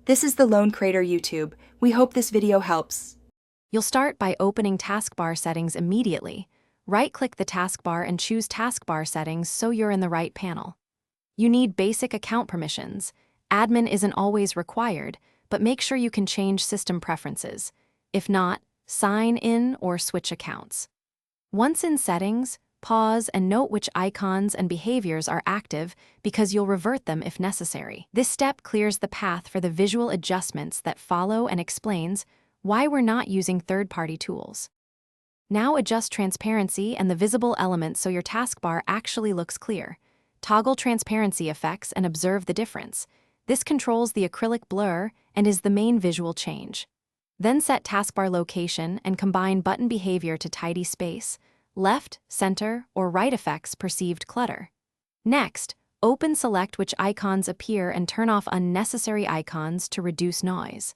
This is the Lone Crater YouTube. We hope this video helps. You'll start by opening Taskbar settings immediately. Right-click the taskbar and choose Taskbar settings so you're in the right panel. You need basic account permissions. Admin isn't always required, but make sure you can change system preferences. If not, sign in or switch accounts. Once in settings, pause and note which icons and behaviors are active because you'll revert them if necessary. This step clears the path for the visual adjustments that follow and explains why we're not using third-party tools. Now adjust transparency and the visible elements so your taskbar actually looks clear. Toggle transparency effects and observe the difference. This controls the acrylic blur and is the main visual change. Then set taskbar location and combine button behavior to tidy space. Left, center, or right effects perceived clutter. Next, select which icons appear and turn off unnecessary icons to reduce noise.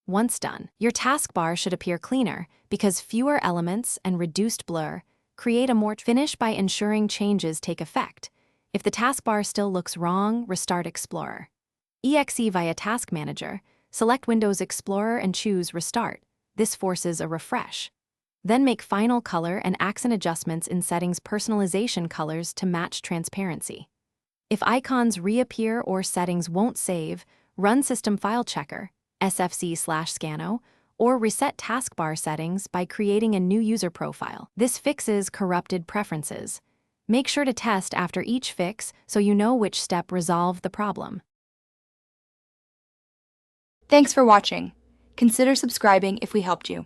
Once done, your taskbar should appear cleaner because fewer elements and reduced blur create a more finish by ensuring changes take effect. If the taskbar still looks wrong, restart Explorer. Exe via Task Manager, select Windows Explorer and choose Restart. This forces a refresh. Then make final color and accent adjustments in settings personalization colors to match transparency. If icons reappear or settings won't save, run System File Checker, sfc/scano, or reset taskbar settings by creating a new user profile. This fixes corrupted preferences. Make sure to test after each fix so you know which step resolved the problem. Thanks for watching. Consider subscribing if we helped you.